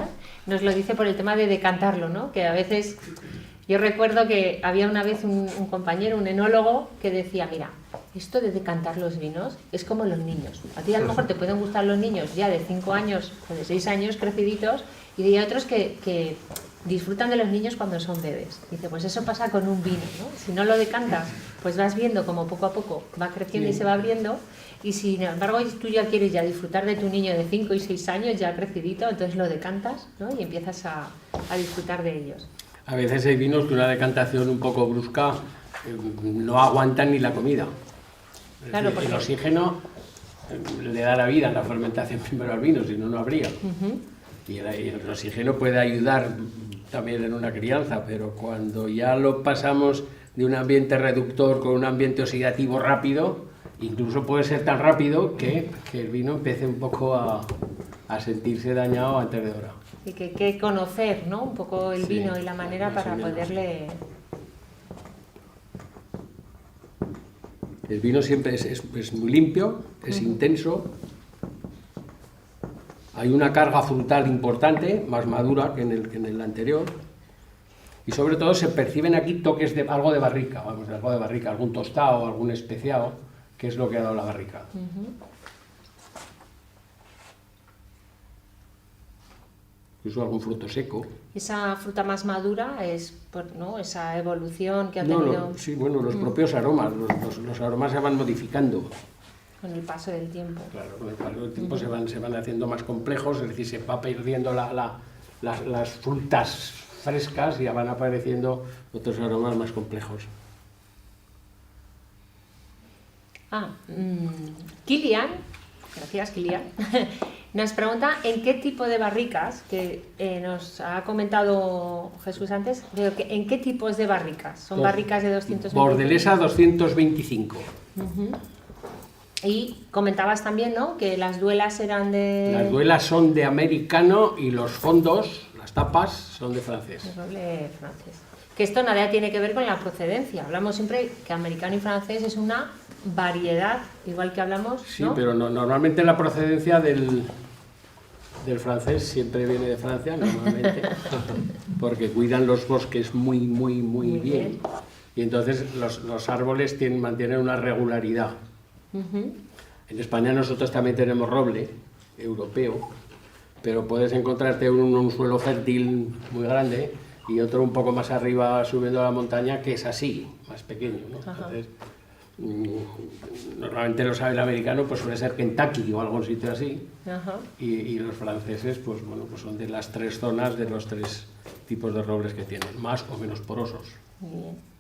A: nos lo dice por el tema de decantarlo, ¿no? Que a veces, yo recuerdo que había una vez un compañero, un enólogo, que decía, mira, esto de decantar los vinos es como los niños. A ti a lo mejor te pueden gustar los niños ya de 5 años o de 6 años creciditos, y hay otros que disfrutan de los niños cuando son bebés. Dice, pues eso pasa con un vino, ¿no? Si no lo decantas, pues vas viendo como poco a poco va creciendo y se va abriendo, y sin embargo tú ya quieres ya disfrutar de tu niño de 5 y 6 años ya crecidito, entonces lo decantas, ¿no? Y empiezas a disfrutar de ellos.
C: A veces hay vinos que una decantación un poco brusca no aguantan ni la comida.
A: Claro,
C: porque el oxígeno le da la vida en la fermentación primero al vino, si no, no habría. Y el oxígeno puede ayudar también en una crianza, pero cuando ya lo pasamos de un ambiente reductor con un ambiente oxidativo rápido, incluso puede ser tan rápido que el vino empiece un poco a sentirse dañado antes de hora.
A: Y que conocer, ¿no? Un poco el vino y la manera para poderle...
C: El vino siempre es muy limpio, es intenso. Hay una carga frutal importante, más madura que en el anterior. Y sobre todo se perciben aquí toques de algo de barrica, algún tostado, algún especiado, que es lo que ha dado la barrica. Incluso algún fruto seco.
A: Esa fruta más madura es, ¿no? Esa evolución que ha tenido...
C: Sí, bueno, los propios aromas, los aromas se van modificando.
A: Con el paso del tiempo.
C: Claro, con el paso del tiempo se van haciendo más complejos, es decir, se va perdiendo las frutas frescas y ya van apareciendo otros aromas más complejos.
A: Kilian, gracias Kilian, nos pregunta en qué tipo de barricas, que nos ha comentado Jesús antes, pero ¿en qué tipos de barricas? ¿Son barricas de 225?
C: Bordelesa 225.
A: Y comentabas también, ¿no?, que las duelas eran de...
C: Las duelas son de americano y los fondos, las tapas, son de francés.
A: De roble francés. Que esto nada tiene que ver con la procedencia. Hablamos siempre que americano y francés es una variedad, igual que hablamos, ¿no?
C: Sí, pero normalmente la procedencia del francés siempre viene de Francia, normalmente, porque cuidan los bosques muy bien. Y entonces los árboles mantienen una regularidad. En España nosotros también tenemos roble europeo, pero puedes encontrarte un suelo fértil muy grande y otro un poco más arriba subiendo a la montaña que es así, más pequeño, ¿no? Entonces, normalmente lo sabe el americano, pues suele ser Kentucky o algún sitio así. Y los franceses, pues bueno, pues son de las 3 zonas de los 3 tipos de robles que tienen, más o menos porosos.
A: Bien.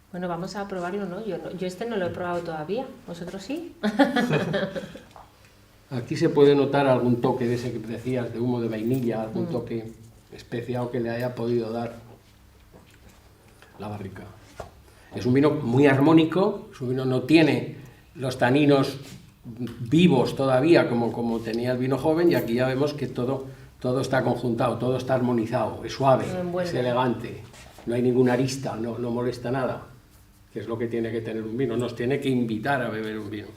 A: Bueno, vamos a probarlo, ¿no? Yo este no lo he probado todavía. ¿Vosotros sí?
C: Aquí se puede notar algún toque de ese que decías, de humo de vainilla, algún toque especial que le haya podido dar la barrica. Es un vino muy armónico, su vino no tiene los taninos vivos todavía como tenía el vino joven, y aquí ya vemos que todo está conjuntado, todo está armonizado, es suave, es elegante, no hay ninguna arista, no molesta nada, que es lo que tiene que tener un vino, nos tiene que invitar a beber un vino.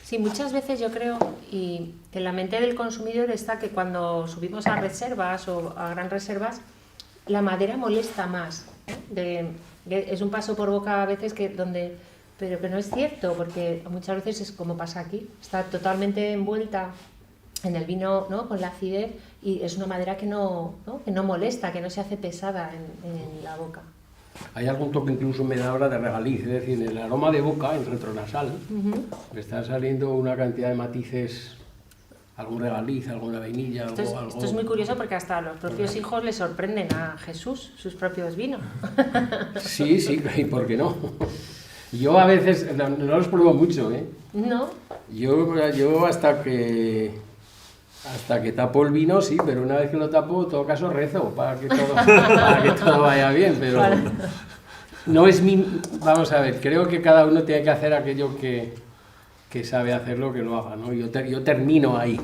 A: Sí, muchas veces yo creo, y en la mente del consumidor está que cuando subimos a reservas o a gran reservas, la madera molesta más. Es un paso por boca a veces pero que no es cierto, porque muchas veces es como pasa aquí, está totalmente envuelta en el vino, ¿no?, con la acidez, y es una madera que no molesta, que no se hace pesada en la boca.
C: Hay algún toque incluso me da ahora de regaliz, es decir, en el aroma de boca, en retronasal, me está saliendo una cantidad de matices algún regaliz, alguna vainilla, algo...
A: Esto es muy curioso porque hasta a los propios hijos les sorprenden a Jesús sus propios vinos.
C: Sí, sí, ¿y por qué no? Yo a veces no los pruebo mucho, ¿eh?
A: ¿No?
C: Yo hasta que tapo el vino, sí, pero una vez que lo tapo, en todo caso rezo para que todo vaya bien, pero no es mi... Vamos a ver, creo que cada uno tiene que hacer aquello que sabe hacerlo, que lo haga, ¿no? Yo termino ahí.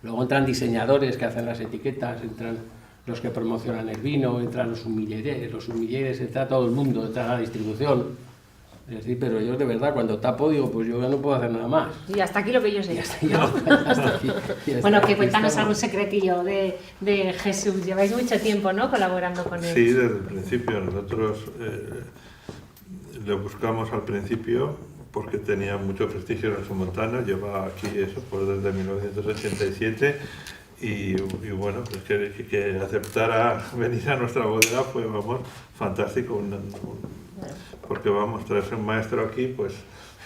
C: Luego entran diseñadores que hacen las etiquetas, entran los que promocionan el vino, entran los sumilleres, entra todo el mundo, entra la distribución. Es decir, pero yo de verdad cuando tapo digo, pues yo ya no puedo hacer nada más.
A: Y hasta aquí lo que yo sé.
C: Bueno,
A: que cuéntanos algún secretillo de Jesús. Lleváis mucho tiempo, ¿no?, colaborando con él.
B: Sí, desde el principio. Nosotros le buscamos al principio porque tenía mucho prestigio en Somontano. Lleva aquí eso pues desde 1987 y bueno, pues que aceptara venir a nuestra bodega fue, vamos, fantástico. Porque vamos, traerse un maestro aquí, pues,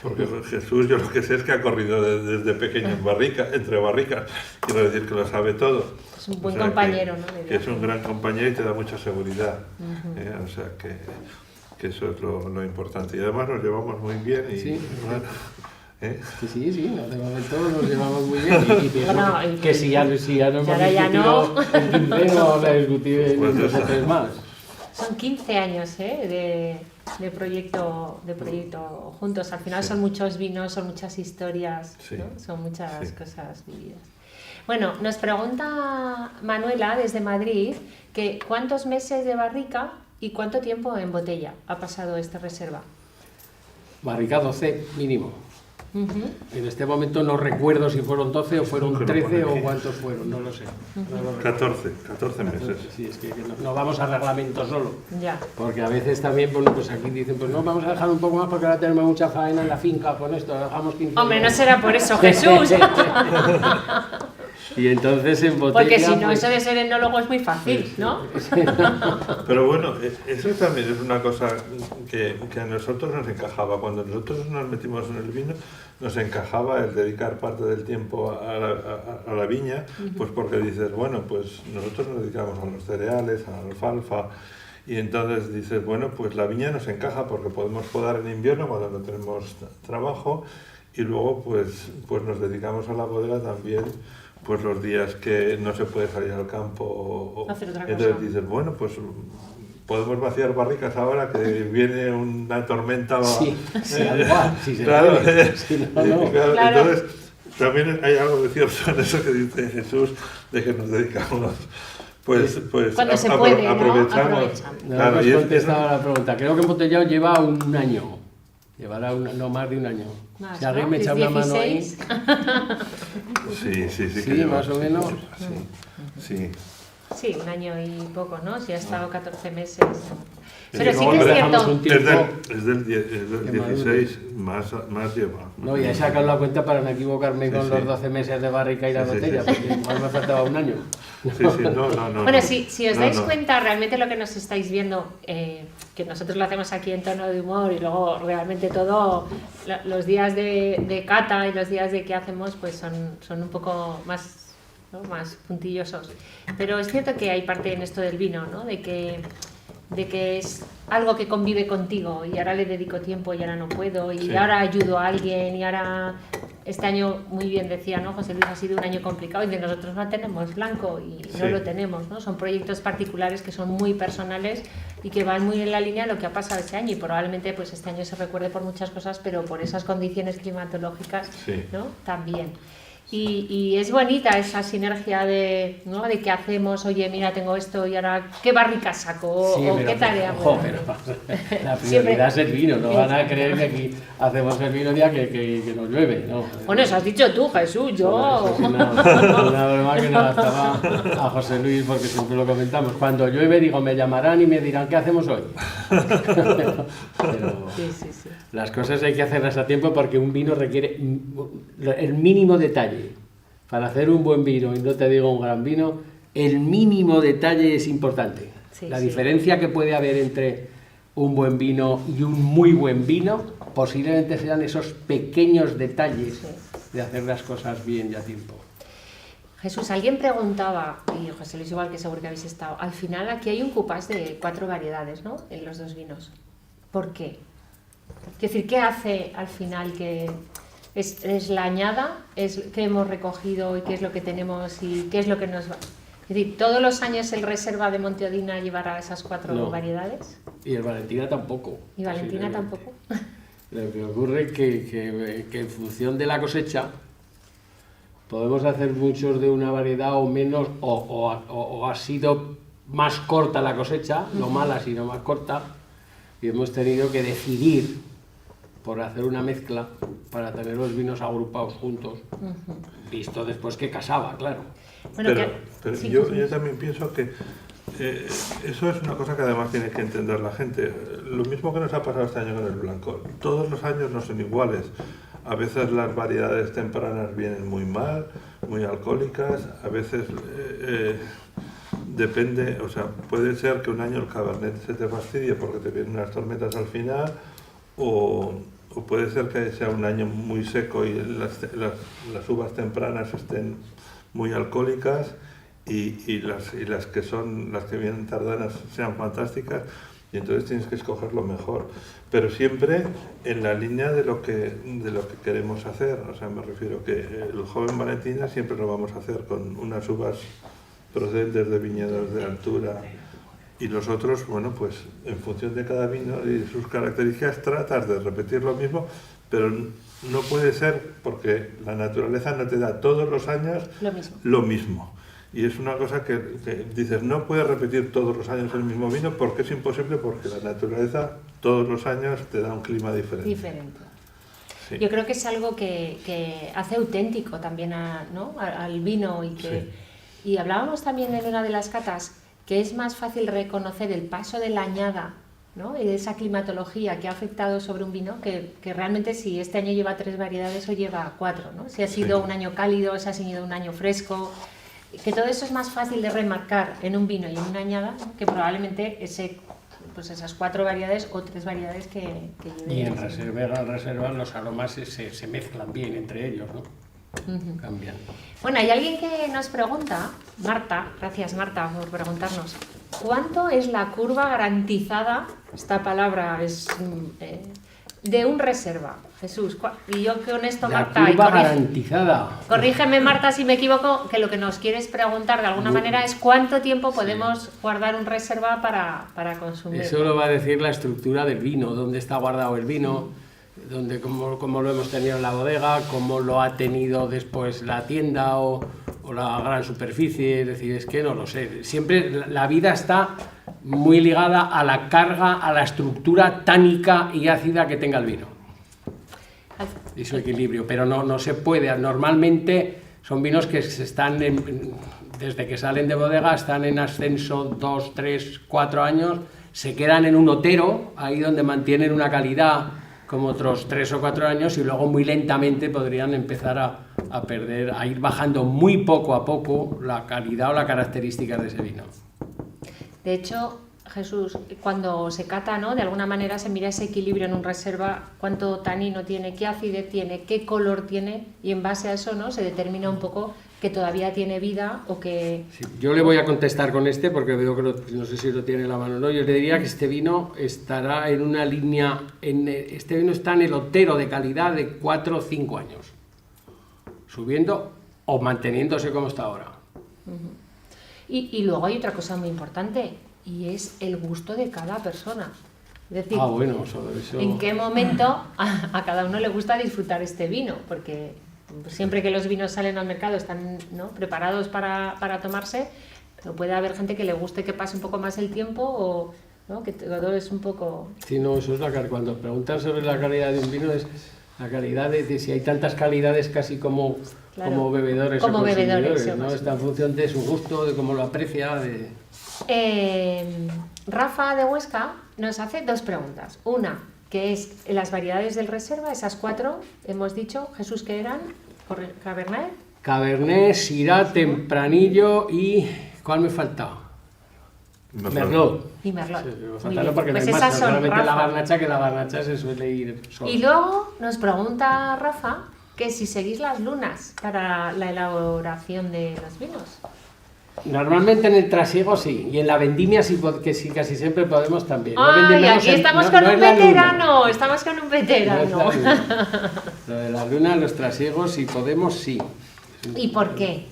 B: porque Jesús, yo lo que sé es que ha corrido desde pequeño entre barricas, quiero decir que lo sabe todo.
A: Es un buen compañero, ¿no?
B: Que es un gran compañero y te da mucha seguridad, o sea que eso es lo importante. Y además nos llevamos muy bien y...
C: Sí.
B: Bueno,
C: Sí, de momento nos llevamos muy bien y pienso que si ya no hemos discutido en 15, no vamos a discutir en
B: pues
C: 2 o 3 más.
A: Son 15 años de proyecto juntos. Al final son muchos vinos, son muchas historias, ¿no? Son muchas cosas vividas. Bueno, nos pregunta Manuela desde Madrid que ¿cuántos meses de barrica y cuánto tiempo en botella ha pasado esta reserva?
C: Barrica 12 mínimo. En este momento no recuerdo si fueron 12 o fueron 13 o cuántos fueron, no lo sé.
B: 14 meses.
C: Sí, es que no vamos a reglamento solo.
A: Ya.
C: Porque a veces también, bueno, pues aquí dicen, pues no, vamos a dejar un poco más porque ahora tenemos mucha faena en la finca con esto, dejamos 15
A: Hombre, no será por eso, Jesús.
C: Y entonces en botella...
A: Porque si no,
C: pues...
A: eso de ser enólogo es muy fácil, ¿no?
B: Pero bueno, eso también es una cosa que a nosotros nos encajaba. Cuando nosotros nos metimos en el vino, nos encajaba el dedicar parte del tiempo a la viña, pues porque dices, bueno, pues nosotros nos dedicamos a los cereales, a la alfalfa, y entonces dices, bueno, pues la viña nos encaja porque podemos podar en invierno cuando no tenemos trabajo, y luego pues nos dedicamos a la bodega también, pues los días que no se puede salir al campo.
A: Hacer otra cosa.
B: Entonces dices, bueno, pues podemos vaciar barricas ahora que viene una tormenta.
C: Sí, igual, si se
B: claro,
C: puede. Si no.
B: Claro. Entonces también hay algo de cierto en eso que dice Jesús, de que nos dedicamos. Pues
A: cuando se puede,
B: aprovechamos.
A: ¿no?
C: No hemos contestado a la pregunta. Creo que Embotellado lleva un año. Llevará no más de un año.
A: Más,
C: si alguien
A: ¿no?
C: me echa una mano ahí.
B: Sí,
C: Sí, más o menos.
B: Sí.
A: Sí, un año y poco, ¿no? Si ha estado 14 meses.
B: Pero
A: sí que es cierto.
B: Es del 16, más lleva.
C: No, ya he sacado la cuenta para no equivocarme con los 12 meses de barrica y la botella, porque igual me faltaba un año.
B: Sí, no.
A: Bueno, si os dais cuenta, realmente lo que nos estáis viendo, que nosotros lo hacemos aquí en tono de humor y luego realmente todo, los días de cata y los días de que hacemos, pues son un poco más, ¿no?, más puntillosos. Pero es cierto que hay parte en esto del vino, ¿no?, de que es algo que convive contigo y ahora le dedico tiempo y ahora no puedo y ahora ayudo a alguien y ahora este año, muy bien decía, ¿no?, José Luis, ha sido un año complicado y de nosotros no tenemos blanco y no lo tenemos, ¿no? Son proyectos particulares que son muy personales y que van muy en la línea de lo que ha pasado este año y probablemente pues este año se recuerde por muchas cosas, pero por esas condiciones climatológicas, ¿no?, también. Y es bonita esa sinergia de, ¿no?, de que hacemos, oye, mira, tengo esto y ahora, ¿qué barrica saco? O ¿qué tarea?
C: Ojo, pero la prioridad es el vino, no van a creer que aquí hacemos el vino el día que nos llueve, ¿no?
A: Bueno, eso has dicho tú, Jesús, yo...
C: Eso es una broma que nos gastaba a José Luis, porque siempre lo comentamos. Cuando llueve, digo, me llamarán y me dirán, ¿qué hacemos hoy? pero
A: sí.
C: Las cosas hay que hacerlas a tiempo porque un vino requiere el mínimo detalle. Para hacer un buen vino, y no te digo un gran vino, el mínimo detalle es importante. La diferencia que puede haber entre un buen vino y un muy buen vino, posiblemente sean esos pequeños detalles de hacer las cosas bien y a tiempo.
A: Jesús, alguien preguntaba, y José Luis igual que seguro que habéis estado, al final aquí hay un cupás de 4 variedades, ¿no? En los 2 vinos. ¿Por qué? Es decir, ¿qué hace al final que es la añada? ¿Es qué hemos recogido y qué es lo que tenemos y qué es lo que nos va? Es decir, ¿todos los años el Reserva de Monteodina llevará esas 4 variedades?
C: Y el Valentina tampoco.
A: ¿Y Valentina tampoco?
C: Lo que ocurre es que en función de la cosecha podemos hacer muchos de una variedad o menos, o ha sido más corta la cosecha, no mala sino más corta, y hemos tenido que decidir por hacer una mezcla para tener los vinos agrupados juntos, visto después que casaba, claro.
A: Bueno,
B: pero
A: sí,
B: yo también pienso que eso es una cosa que además tiene que entender la gente. Lo mismo que nos ha pasado este año con el blanco. Todos los años no son iguales. A veces las variedades tempranas vienen muy mal, muy alcohólicas. A veces depende, o sea, puede ser que un año el Cabernet se te fastidie porque te vienen unas tormentas al final, o puede ser que sea un año muy seco y las uvas tempranas estén muy alcohólicas y las que son las que vienen tardanas sean fantásticas, y entonces tienes que escoger lo mejor, pero siempre en la línea de lo que queremos hacer. O sea, me refiero que el joven Valentina siempre lo vamos a hacer con unas uvas procedentes de viñedos de altura, y los otros, bueno, pues en función de cada vino y sus características tratas de repetir lo mismo, pero no puede ser porque la naturaleza no te da todos los años lo mismo. Y es una cosa que dices, no puedes repetir todos los años el mismo vino porque es imposible, porque la naturaleza todos los años te da un clima diferente.
A: Sí. Yo creo que es algo que hace auténtico también al vino y hablábamos también en una de las catas que es más fácil reconocer el paso de la añada, ¿no? Y de esa climatología que ha afectado sobre un vino que realmente si este año lleva 3 variedades o lleva 4, ¿no? Si ha sido un año cálido, si ha sido un año fresco, que todo eso es más fácil de remarcar en un vino y en una añada, ¿no? Que probablemente esas 4 variedades o 3 variedades que lleven.
C: Y en reserva los aromas se mezclan bien entre ellos, ¿no? Cambian.
A: Bueno, hay alguien que nos pregunta, Marta, gracias Marta por preguntarnos, ¿cuánto es la curva garantizada, esta palabra es de un Reserva? Jesús, y yo con esto, Marta,
C: la curva garantizada.
A: Corrígeme Marta si me equivoco, que lo que nos quieres preguntar de alguna manera es cuánto tiempo podemos guardar un Reserva para consumir.
C: Eso lo va a decir la estructura del vino, dónde está guardado el vino, cómo lo hemos tenido en la bodega, cómo lo ha tenido después la tienda o la gran superficie. Es decir, es que no lo sé. Siempre la vida está muy ligada a la carga, a la estructura tánica y ácida que tenga el vino y su equilibrio, pero no se puede. Normalmente son vinos que desde que salen de bodega están en ascenso 2, 3, 4 años, se quedan en un otero, ahí donde mantienen una calidad como otros 3 o 4 años, y luego muy lentamente podrían empezar a perder, a ir bajando muy poco a poco la calidad o las características de ese vino.
A: De hecho, Jesús, cuando se cata, ¿no? De alguna manera se mira ese equilibrio en un Reserva, cuánto tanino tiene, qué acidez tiene, qué color tiene, y en base a eso, ¿no? Se determina un poco que todavía tiene vida o que...
C: Sí, yo le voy a contestar con porque veo que no sé si lo tiene en la mano o no. Yo le diría que este vino estará en una línea, este vino está en el otero de calidad de 4 o 5 años, subiendo o manteniéndose como está ahora.
A: Y luego hay otra cosa muy importante, y es el gusto de cada persona. Es decir,
C: bueno, sobre eso...
A: ¿en qué momento a cada uno le gusta disfrutar este vino? Porque siempre que los vinos salen al mercado están, ¿no? preparados para tomarse, pero puede haber gente que le guste que pase un poco más el tiempo o, ¿no? Que todo es un poco...
C: Sí, no, eso es cuando preguntas sobre la calidad de un vino es la calidad de si hay tantas calidades casi como bebedores
A: como
C: o consumidores,
A: bebedores,
C: ¿no? Está en función de su gusto, de cómo lo aprecia,
A: Rafa de Huesca nos hace 2 preguntas. Una, que es las variedades del Reserva, esas 4, hemos dicho, Jesús, ¿qué eran? Cabernet.
C: Cabernet, Syrah, Tempranillo y... ¿cuál me falta? Merlot.
A: Y Merlot.
C: Sí, me falta porque
A: pues
C: no hay
A: esas
C: más,
A: son
C: solamente
A: Rafa.
C: la garnacha se suele ir sola.
A: Y luego nos pregunta Rafa que si seguís las lunas para la elaboración de los vinos.
C: Normalmente en el trasiego sí, y en la vendimia sí, que sí, casi siempre podemos también. No
A: ¡Ay,
C: vendimiamos
A: aquí estamos
C: no
A: con un
C: es la luna.
A: veterano! Estamos con un
C: No es
A: veterano.
C: la luna. Lo de la luna, los trasiegos, si podemos, sí.
A: ¿Y por qué?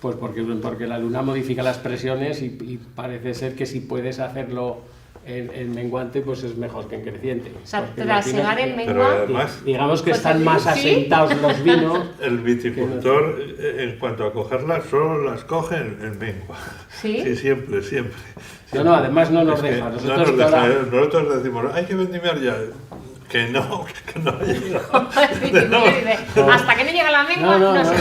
C: Pues porque la luna modifica las presiones y parece ser que si puedes hacerlo en menguante, pues es mejor que en creciente.
A: O sea,
C: Porque
A: trasegar en
B: Pero
A: mengua...
B: además,
C: digamos que
A: Pues
C: están más
A: ¿sí?
C: asentados los vinos.
B: el viticultor, en cuanto a cogerlas, solo las coge en mengua.
A: ¿Sí?
B: Sí, siempre, siempre.
C: No, además no nos
B: Es que
C: deja.
B: no
C: Nosotros
B: nos deja,
C: toda-
B: nosotros decimos, hay que vendimiar ya. Que no llega.
A: Hasta que no llega la mengua, no sé.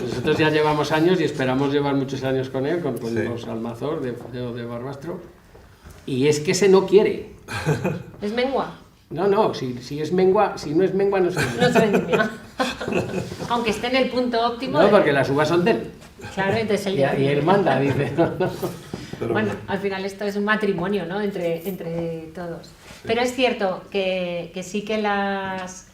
C: Nosotros ya llevamos años y esperamos llevar muchos años con él, con
B: Sí.
C: los Almazor de Barbastro. Y es que ese no quiere.
A: ¿Es mengua?
C: No, si es mengua, si no es mengua no se
A: No se vendimia. Aunque esté en el punto óptimo.
C: No, porque las uvas son de él.
A: Claro, entonces él
C: Y él manda, dice.
B: Pero
A: Bueno, al final esto es un matrimonio, ¿no? Entre todos. Pero es cierto que sí que las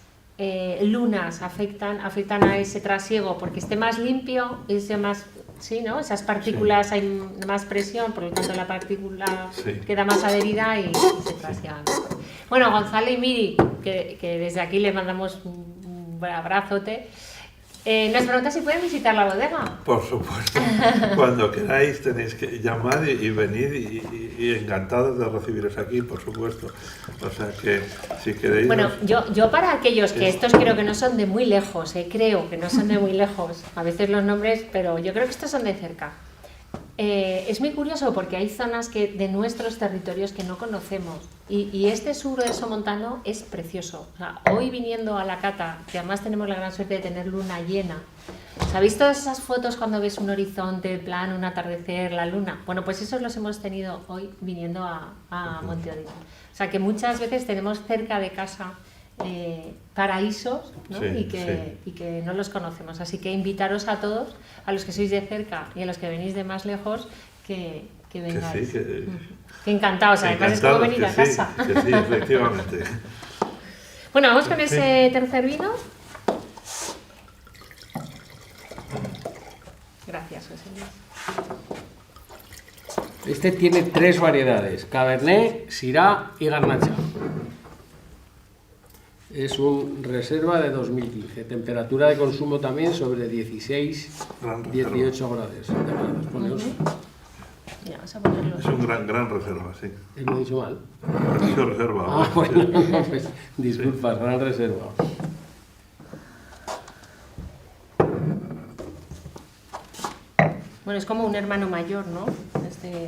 A: lunas afectan a ese trasiego porque esté más limpio, ese más, sí, ¿no? Esas partículas hay más presión, por lo tanto la partícula
B: Sí.
A: queda más adherida y se trasiega mejor. Bueno, Gonzalo y Miri, que desde aquí les mandamos un abrazote. Nos pregunta si pueden visitar la bodega.
B: por supuesto, cuando queráis tenéis que llamar y venir y encantados de recibiros aquí, por supuesto. O sea que si queréis...
A: Bueno, yo para aquellos que estos creo que no son de muy lejos, creo que no son de muy lejos, a veces los nombres, pero yo creo que estos son de cerca. Es muy curioso porque hay zonas de nuestros territorios que no conocemos y este sur de Somontano es precioso. O sea, hoy viniendo a la cata, que además tenemos la gran suerte de tener luna llena, ¿sabéis todas esas fotos cuando ves un horizonte, el plan, un atardecer, la luna? Bueno, pues esos los hemos tenido hoy viniendo a Monteodino. O sea que muchas veces tenemos cerca de casa paraísos, ¿no?
B: Sí,
A: y que no los conocemos. Así que invitaros a todos, a los que sois de cerca y a los que venís de más lejos, que vengáis.
B: Que
A: Que encantados, además es como venir a casa.
B: Que sí, efectivamente.
A: Bueno, vamos con ese tercer vino. Gracias, José Luis.
C: Este tiene 3 variedades: Cabernet, Syrah y Garnacha. Es un reserva de 2015. Temperatura de consumo también sobre 16,
B: Gran reserva.
C: 18 grados. Poneos.
A: Ya, vamos a ponerlo.
B: Es un gran reserva, sí.
C: Lo he dicho mal.
B: Ha dicho reserva.
C: Ah,
B: ¿no?
C: bueno,
B: Sí.
C: no, pues, disculpa, gran reserva.
A: Bueno, es como un hermano mayor, ¿no?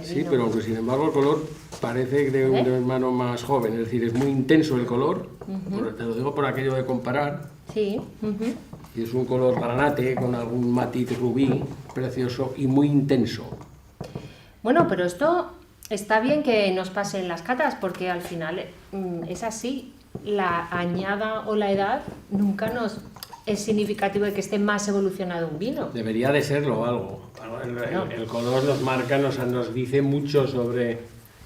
C: Sí,
A: vino.
C: pero aunque sin embargo el color parece de un hermano más joven, es decir, es muy intenso el color, te lo digo por aquello de comparar,
A: Sí. Ujú.
C: y es un color granate con algún matiz rubí precioso y muy intenso.
A: Bueno, pero esto está bien que nos pase en las catas, porque al final es así. La añada o la edad nunca nos es significativo de que esté más evolucionado un vino.
C: Debería de serlo algo. El color nos marca, nos dice mucho sobre...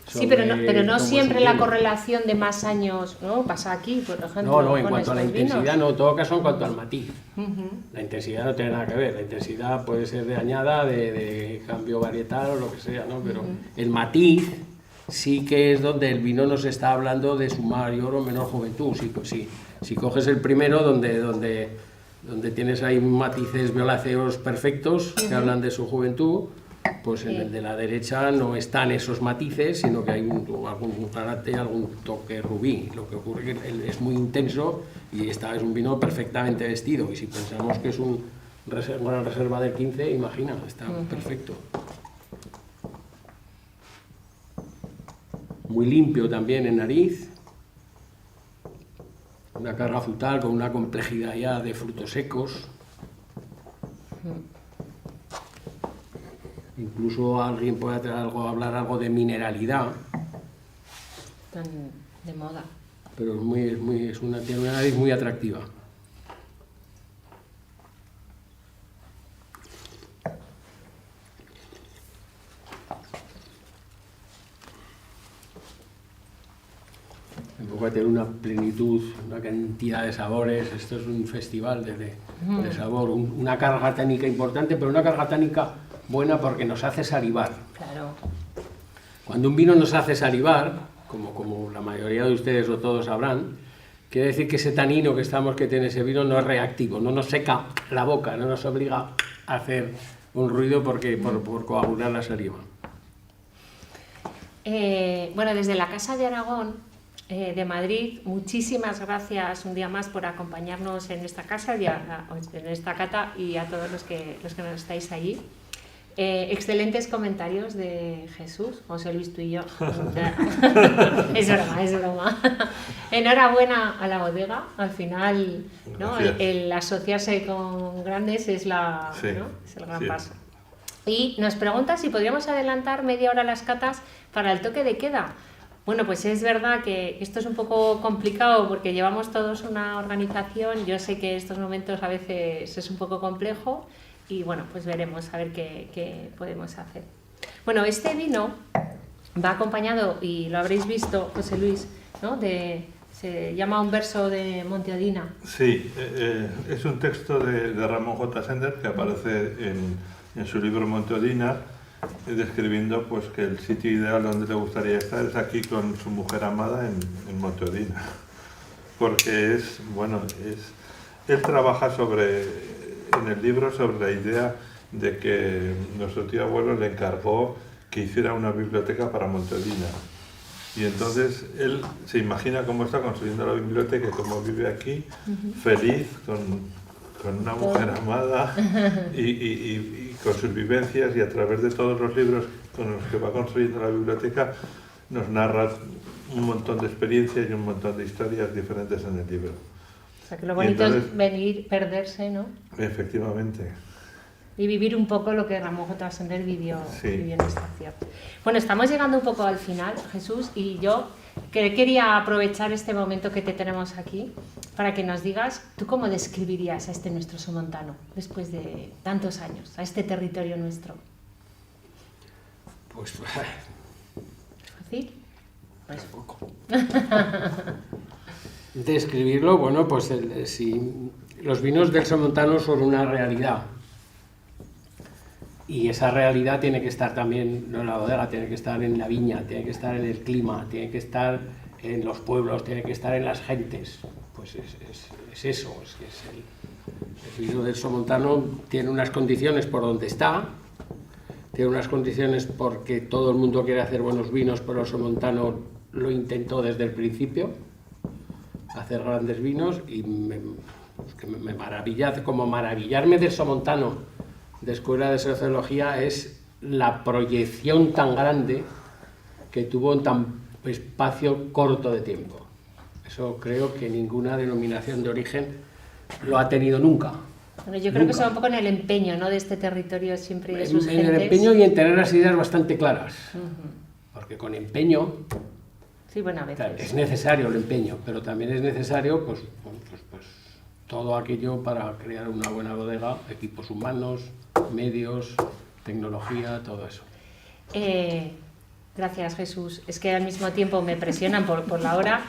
A: Sí, pero no
C: cómo
A: siempre
C: se
A: la
C: vive.
A: correlación de más años, ¿no? Pasa aquí, por ejemplo.
C: No, en
A: con
C: cuanto a la
A: estos
C: intensidad,
A: vinos.
C: no, en todo caso en cuanto al matiz.
A: Ujú.
C: La intensidad no tiene nada que ver, la intensidad puede ser de añada, de cambio varietal o lo que sea, ¿no? Pero el matiz sí que es donde el vino nos está hablando de su mayor o menor juventud. Si coges el primero donde tienes ahí matices violáceos perfectos que hablan de su juventud, pues en el de la derecha no están esos matices, sino que hay algún carácter, algún toque rubí. Lo que ocurre es que él es muy intenso y esta es un vino perfectamente vestido. Y si pensamos que es una reserva del 15, imagina, está perfecto. Muy limpio también en nariz. Una carga frutal con una complejidad ya de frutos secos. Incluso alguien puede hablar algo de mineralidad,
A: Tan de moda.
C: pero tiene una nariz muy atractiva. Un poco puede tener una plenitud, una cantidad de sabores. Esto es un festival de sabor, una carga tánica importante, pero una carga tánica buena porque nos hace salivar.
A: Claro.
C: Cuando un vino nos hace salivar, como la mayoría de ustedes o todos sabrán, quiere decir que ese tanino que tiene ese vino no es reactivo, no nos seca la boca, no nos obliga a hacer un ruido por coagular la saliva.
A: Bueno, desde la Casa de Aragón de Madrid, muchísimas gracias un día más por acompañarnos en esta casa, en esta cata, y a todos los que nos estáis allí. Excelentes comentarios de Jesús, José Luis, tú y yo. Es broma. Enhorabuena a la bodega, al final, ¿no? El asociarse con grandes es, ¿no? Es el gran paso. Y nos pregunta si podríamos adelantar media hora las catas para el toque de queda. Bueno, pues es verdad que esto es un poco complicado porque llevamos todos una organización. Yo sé que estos momentos a veces es un poco complejo y bueno, pues veremos a ver qué podemos hacer. Bueno, este vino va acompañado, y lo habréis visto, José Luis, ¿no? Se llama Un verso de Monteodina.
B: Sí, es un texto de Ramón J. Sender que aparece en su libro Monteodina, describiendo pues que el sitio ideal donde le gustaría estar es aquí con su mujer amada en Monteodina, porque él trabaja en el libro sobre la idea de que nuestro tío abuelo le encargó que hiciera una biblioteca para Monteodina, y entonces él se imagina cómo está construyendo la biblioteca y cómo vive aquí, feliz, con una mujer amada y con sus vivencias, y a través de todos los libros con los que va construyendo la biblioteca nos narra un montón de experiencias y un montón de historias diferentes en el libro.
A: O sea, que lo bonito es venir, perderse, ¿no?
B: Efectivamente.
A: Y vivir un poco lo que Ramón J. Sender vivió en esta estación. Bueno, estamos llegando un poco al final, Jesús, y yo quería aprovechar este momento que te tenemos aquí para que nos digas, ¿tú cómo describirías a este nuestro somontano después de tantos años, a este territorio nuestro?
C: Pues
A: ¿fácil? Pues
C: poco. Describirlo, bueno, pues si los vinos del somontano son una realidad. Y esa realidad tiene que estar también, no en la bodega, tiene que estar en la viña, tiene que estar en el clima, tiene que estar en los pueblos, tiene que estar en las gentes. Pues es eso, es que el vino del somontano tiene unas condiciones por donde está, tiene unas condiciones porque todo el mundo quiere hacer buenos vinos, pero el somontano lo intentó desde el principio, hacer grandes vinos, y me maravilla, como maravillarme del somontano de Escuela de Sociología es la proyección tan grande que tuvo en tan espacio corto de tiempo. Eso creo que ninguna denominación de origen lo ha tenido nunca.
A: Bueno, yo creo que eso un poco en el empeño, ¿no?, de este territorio siempre y de sus gentes.
C: En el empeño y en tener las ideas bastante claras. Porque con empeño...
A: Sí, bueno, a veces.
C: Es necesario el empeño, pero también es necesario pues todo aquello para crear una buena bodega, equipos humanos, medios, tecnología, todo eso.
A: Gracias, Jesús. Es que al mismo tiempo me presionan por la hora.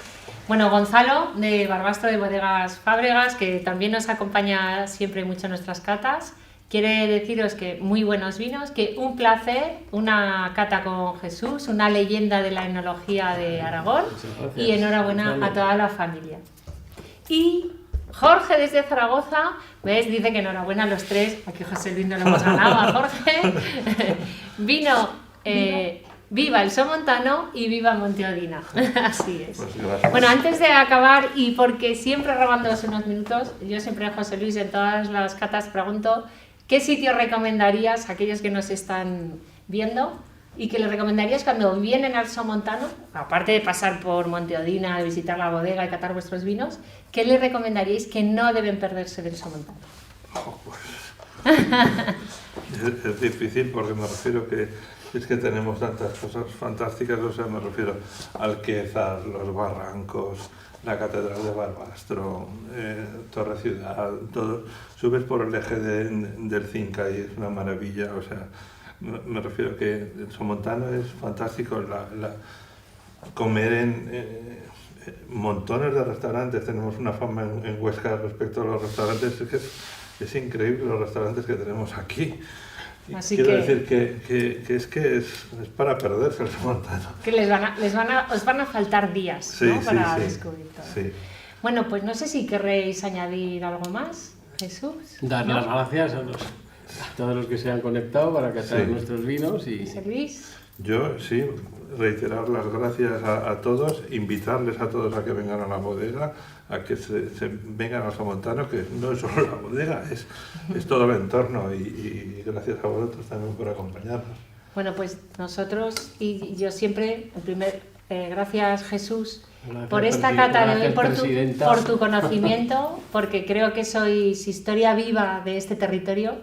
A: Bueno, Gonzalo, de Barbastro de Bodegas Fábregas, que también nos acompaña siempre mucho en nuestras catas, quiere deciros que muy buenos vinos, que un placer, una cata con Jesús, una leyenda de la enología de Aragón, y enhorabuena a toda la familia. Y Jorge desde Zaragoza, ¿ves? Dice que enhorabuena a los tres, aquí José Luis no lo hemos ganado, a Jorge. Vino, viva el somontano y viva Monteodina. Así es.
B: Pues
A: bueno, antes de acabar, y porque siempre robándoos unos minutos, yo siempre a José Luis en todas las catas pregunto, ¿qué sitio recomendarías a aquellos que nos están viendo? ¿Y que les recomendarías cuando vienen al somontano, aparte de pasar por Monteodina, de visitar la bodega y catar vuestros vinos, qué les recomendaríais que no deben perderse del somontano?
B: Es difícil porque me refiero que es que tenemos tantas cosas fantásticas, o sea, me refiero al Alquézar, los barrancos, la Catedral de Barbastro, Torre Ciudad, todo. Subes por el eje del Cinca y es una maravilla, o sea, me refiero que el somontano es fantástico, comer montones de restaurantes, tenemos una fama en Huesca respecto a los restaurantes, es increíble los restaurantes que tenemos aquí.
A: Así
B: Quiero
A: que,
B: decir que es para perderse el somontano.
A: que os van a faltar días,
B: Sí,
A: ¿no?
B: sí,
A: Para
B: sí,
A: descubrir todo.
B: sí.
A: Bueno, pues no sé si querréis añadir algo más, Jesús.
C: Dar
A: ¿No?
C: las gracias a todos los que se han conectado para catar
B: Sí.
C: nuestros vinos y
A: José Luis.
B: Yo sí, reiterar las gracias a todos, invitarles a todos a que vengan a la bodega, a que se vengan al Somontano, que no es solo la bodega, es todo el entorno y gracias a vosotros también por acompañarnos.
A: Bueno, pues nosotros y yo siempre, gracias Jesús
C: Gracias,
A: por esta cata de hoy,
C: gracias, presidenta.
A: por tu conocimiento, porque creo que sois historia viva de este territorio,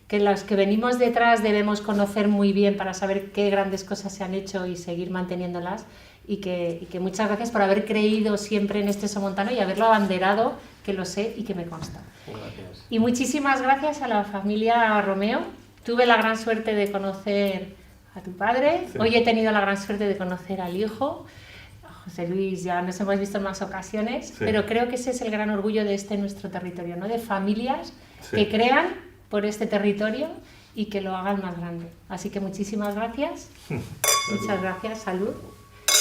A: que los que venimos detrás debemos conocer muy bien para saber qué grandes cosas se han hecho y seguir manteniéndolas, y que muchas gracias por haber creído siempre en este somontano y haberlo abanderado, que lo sé y que me consta.
C: gracias.
A: Y muchísimas gracias a la familia Romeo. Tuve la gran suerte de conocer a tu padre,
B: Sí.
A: hoy he tenido la gran suerte de conocer al hijo. José Luis, ya nos hemos visto en más ocasiones,
B: Sí.
A: pero creo que ese es el gran orgullo de nuestro territorio, ¿no? De familias
B: Sí.
A: que crean por este territorio y que lo hagan más grande. Así que muchísimas gracias. Muchas gracias, salud.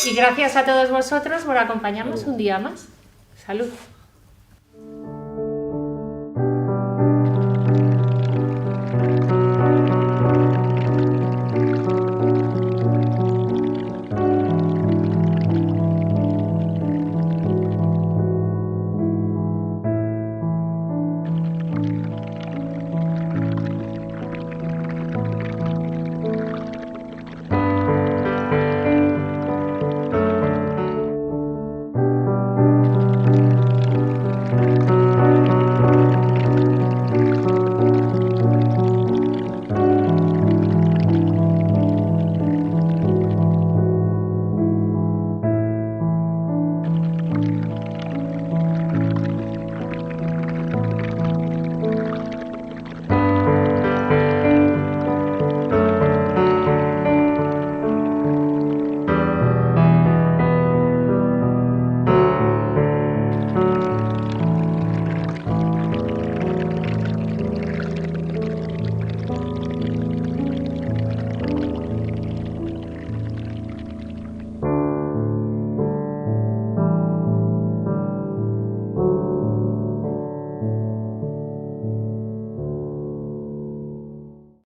A: Y gracias a todos vosotros por acompañarnos un día más. Salud.